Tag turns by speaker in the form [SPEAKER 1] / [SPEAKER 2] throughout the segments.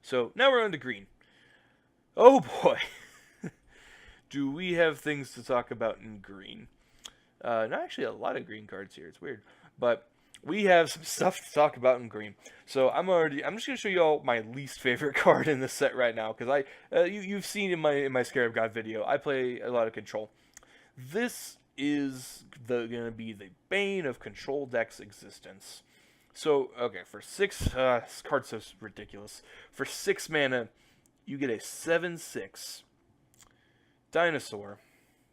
[SPEAKER 1] So now we're on to green. Oh boy, do we have things to talk about in green? Not actually a lot of green cards here. It's weird, but we have some stuff to talk about in green. So I'm just gonna show you all my least favorite card in this set right now because you've seen in my Scarab God video, I play a lot of control. This is gonna be the bane of control deck's existence. So okay, for this card's so ridiculous. For 6 mana, you get a 7/6 dinosaur,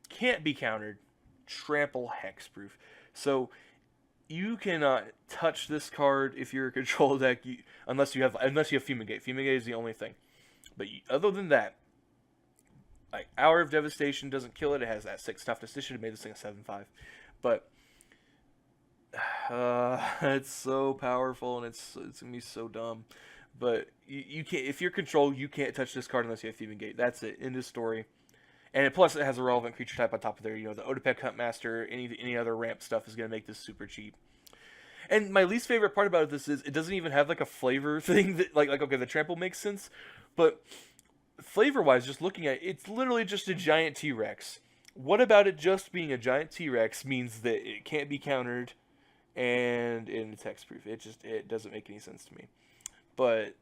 [SPEAKER 1] can't be countered, trample hexproof. So you cannot touch this card if you're a control deck, unless you have Fumigate. Fumigate is the only thing. But other than that, like Hour of Devastation doesn't kill it. It has that 6 toughness. This should have made this thing a 7/5. But it's so powerful and it's gonna be so dumb. But you can't, if you're control, you can't touch this card unless you have Fumigate. That's it. End of story. And plus, it has a relevant creature type on top of there. You know, the Odapek Huntmaster, any other ramp stuff is going to make this super cheap. And my least favorite part about this is it doesn't even have like a flavor thing that like okay, the trample makes sense, but flavor-wise, just looking at it, it's literally just a giant T-Rex. What about it just being a giant T-Rex means that it can't be countered and it's hexproof? It doesn't make any sense to me. But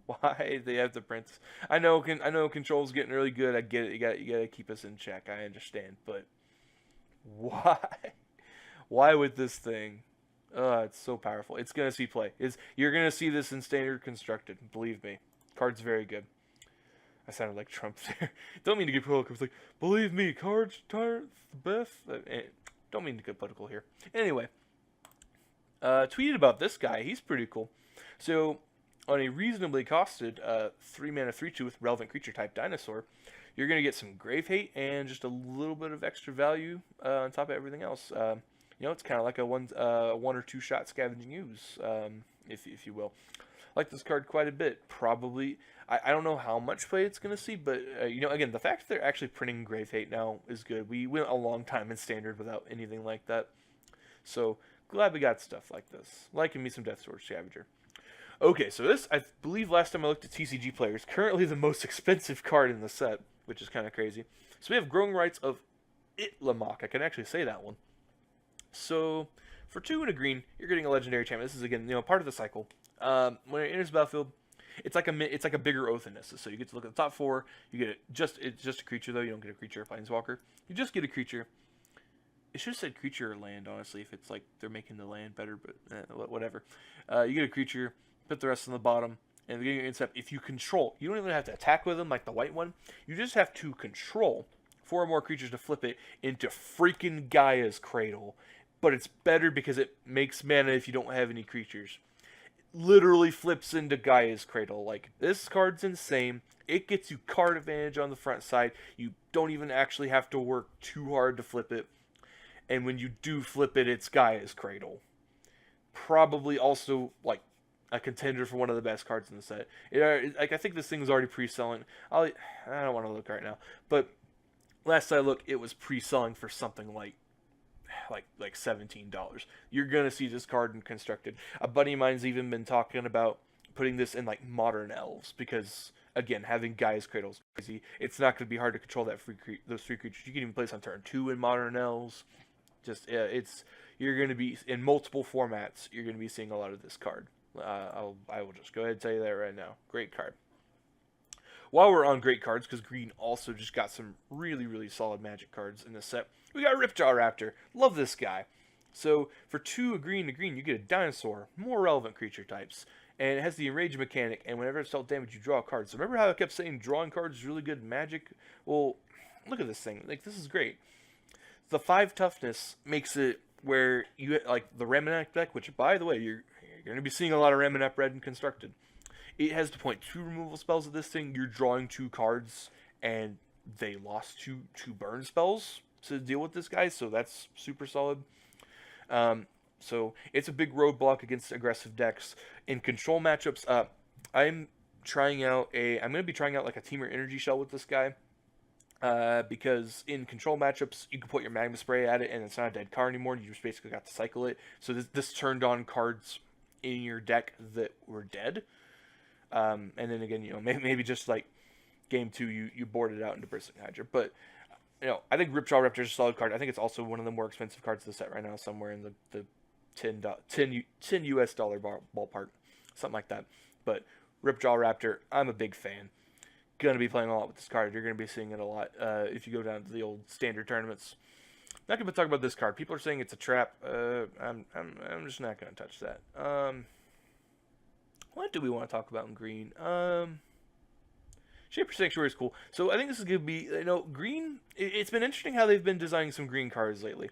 [SPEAKER 1] why they have to print this? I know control's getting really good. I get it. You gotta keep us in check. I understand, but why? Why with this thing? It's so powerful. It's gonna see play. You're gonna see this in standard constructed. Believe me, card's very good. I sounded like Trump there. Don't mean to get political. It's like, believe me, cards are the best. Don't mean to get political here. Anyway, tweeted about this guy. He's pretty cool. So, on a reasonably costed 3-mana 3/2 with relevant creature type dinosaur, you're going to get some grave hate and just a little bit of extra value on top of everything else. You know, it's kind of like a one or two shot scavenging ooze, if you will. I like this card quite a bit. Probably, I don't know how much play it's going to see, but you know, again, the fact that they're actually printing grave hate now is good. We went a long time in standard without anything like that, so glad we got stuff like this. Liking me some Deathsword Scavenger. Okay, so this, I believe last time I looked at TCG players, currently the most expensive card in the set, which is kind of crazy. So we have Growing Rights of Itlamok. I can actually say that one. So, for 2 and a green, you're getting a Legendary Champion. This is, again, you know, part of the cycle. When it enters the battlefield, it's like a bigger Oath in this. So you get to look at the top 4, you get it's just a creature, though, you don't get a creature or Planeswalker. You just get a creature. It should have said creature or land, honestly, if it's like they're making the land better, but whatever. You get a creature, put the rest on the bottom, and the beginning step, if you control, you don't even have to attack with them like the white one. You just have to control 4 or more creatures to flip it into freaking Gaia's Cradle. But it's better because it makes mana if you don't have any creatures. Literally flips into Gaia's Cradle. Like, this card's insane. It gets you card advantage on the front side. You don't even actually have to work too hard to flip it. And when you do flip it, it's Gaia's Cradle. Probably also, like, a contender for one of the best cards in the set. Like, I think this thing was already pre-selling. I don't want to look right now. But last I looked, it was pre-selling for something like $17. You're gonna see this card in constructed. A buddy of mine's even been talking about putting this in like Modern Elves because, again, having Gaia's Cradle is crazy. It's not gonna be hard to control those 3 creatures. You can even play this on turn 2 in Modern Elves. Just you're gonna be in multiple formats. You're gonna be seeing a lot of this card. I will just go ahead and tell you that right now. Great card. While we're on great cards, because Green also just got some really, really solid Magic cards in this set, we got Ripjaw Raptor. Love this guy. So, for 2 green to green, you get a dinosaur, more relevant creature types, and it has the Enrage mechanic, and whenever it's dealt damage, you draw a card. So remember how I kept saying drawing cards is really good in Magic? Well, look at this thing. Like, this is great. The 5 toughness makes it where you, like, the Ramunap deck, which, by the way, you're going to be seeing a lot of Ramunap Red and Constructed. It has to point 2 removal spells at this thing. You're drawing 2 cards, and they lost 2 burn spells to deal with this guy, so that's super solid. So it's a big roadblock against aggressive decks. In control matchups, I'm going to be trying out like a Teamer Energy Shell with this guy. Because in control matchups, you can put your Magma Spray at it, and it's not a dead card anymore. You just basically got to cycle it. So this turned on cards in your deck that were dead. And then again, maybe just like game 2, you board it out into Bristling Hydra. But I think Ripjaw Raptor is a solid card. I think it's also one of the more expensive cards of the set right now, somewhere in the $10 US dollar ballpark, something like that. But Ripjaw Raptor, I'm a big fan. Going to be playing a lot with this card. You're going to be seeing it a lot if you go down to the old standard tournaments. Not going to talk about this card. People are saying it's a trap. I'm just not going to touch that. What do we want to talk about in green? Shaper Sanctuary is cool. So I think this is going to be, green. It's been interesting how they've been designing some green cards lately.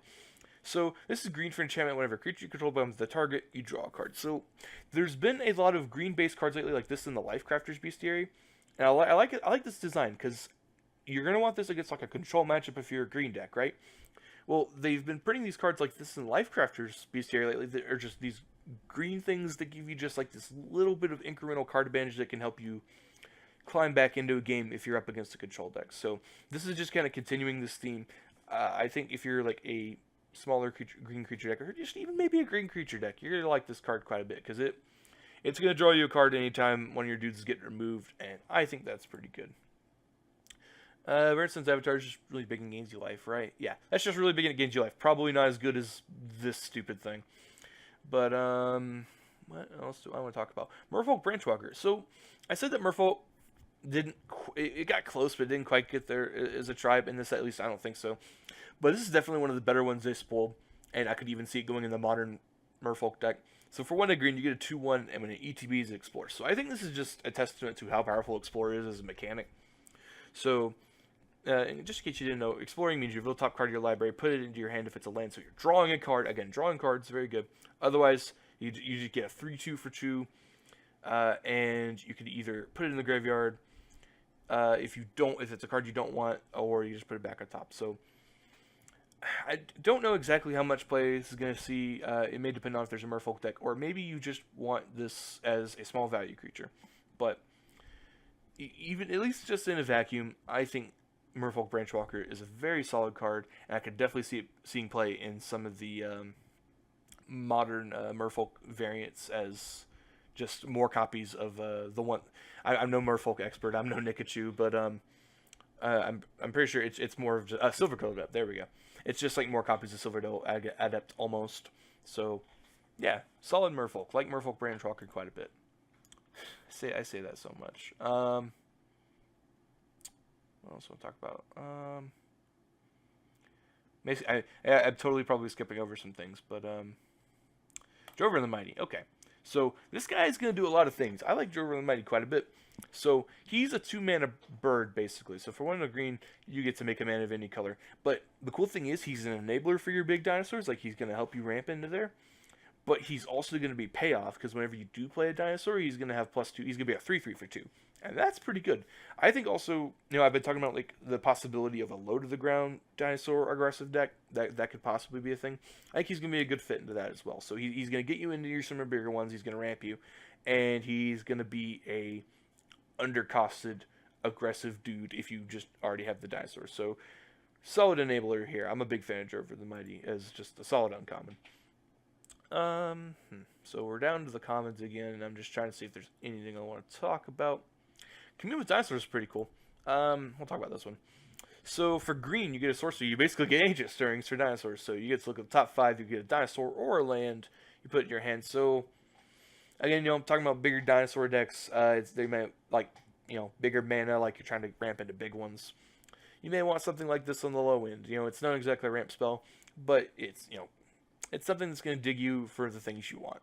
[SPEAKER 1] So this is green for enchantment. Whenever a creature you control becomes the target, you draw a card. So there's been a lot of green-based cards lately, like this in the Lifecrafter's Bestiary. And I like it. I like this design because you're going to want this against like a control matchup if you're a green deck, right? Well, they've been printing these cards like this in Lifecrafter's Bestiary lately that are just these green things that give you just like this little bit of incremental card advantage that can help you climb back into a game if you're up against a control deck. So this is just kind of continuing this theme. I think if you're like a smaller green creature deck, or just even maybe a green creature deck, you're going to like this card quite a bit because it's going to draw you a card anytime one of your dudes is getting removed, and I think that's pretty good. Renaissance Avatar is just really big and gains you life, right? Yeah, that's just really big and it gains you life. Probably not as good as this stupid thing. But, what else do I want to talk about? Merfolk Branchwalker. So, I said that Merfolk it got close, but it didn't quite get there as a tribe. In this, at least, I don't think so. But this is definitely one of the better ones they spoiled, and I could even see it going in the modern Merfolk deck. So for 1 green, you get a 2/1, and when it ETBs, it explores. So I think this is just a testament to how powerful Explorer is as a mechanic. So, and just in case you didn't know, exploring means you reveal the top card of your library, put it into your hand if it's a land, so you're drawing a card. Again, drawing cards, very good. Otherwise, you just get a 3/2 for 2, and you could either put it in the graveyard if it's a card you don't want, or you just put it back on top. So, I don't know exactly how much play this is going to see. It may depend on if there's a Merfolk deck, or maybe you just want this as a small value creature. But even at least just in a vacuum, I think Merfolk Branchwalker is a very solid card, and I could definitely see it seeing play in some of the modern Merfolk variants as just more copies of the one. I'm no Merfolk expert. I'm no Nikachu, but I'm pretty sure it's more of just Silver Coat Adept. There we go. It's just like more copies of Silver Coat Adept almost. So yeah, solid Merfolk. Like Merfolk Branchwalker quite a bit. I say that so much. What else want to talk about? I'm totally probably skipping over some things, but Drover the Mighty. Okay, so this guy is going to do a lot of things. I like Drover the Mighty quite a bit. So he's a 2-mana bird, basically. So for 1 green, you get to make a mana of any color. But the cool thing is he's an enabler for your big dinosaurs. Like, he's going to help you ramp into there. But he's also going to be payoff, because whenever you do play a dinosaur, he's going to have +2. He's going to be a 3/3 for 2. And that's pretty good. I think also, I've been talking about like the possibility of a low to the ground dinosaur aggressive deck. That could possibly be a thing. I think he's going to be a good fit into that as well. So he's going to get you into some of the bigger ones. He's going to ramp you. And he's going to be a undercosted aggressive dude if you just already have the dinosaurs. So solid enabler here. I'm a big fan of Drover the Mighty as just a solid uncommon. So we're down to the commons again, and I'm just trying to see if there's anything I want to talk about. Commune with Dinosaurs is pretty cool. We'll talk about this one. So for green, you get a sorcery. You basically get Ancient Stirrings for dinosaurs. So you get to look at the top 5. You get a dinosaur or a land. You put it in your hand. So again, I'm talking about bigger dinosaur decks. They may like bigger mana, like you're trying to ramp into big ones. You may want something like this on the low end. It's not exactly a ramp spell, but it's it's something that's going to dig you for the things you want.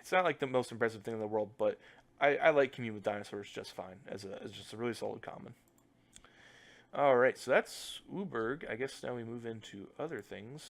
[SPEAKER 1] It's not like the most impressive thing in the world, but I like Commune with Dinosaurs just fine as just a really solid common. Alright, so that's Uberg. I guess now we move into other things.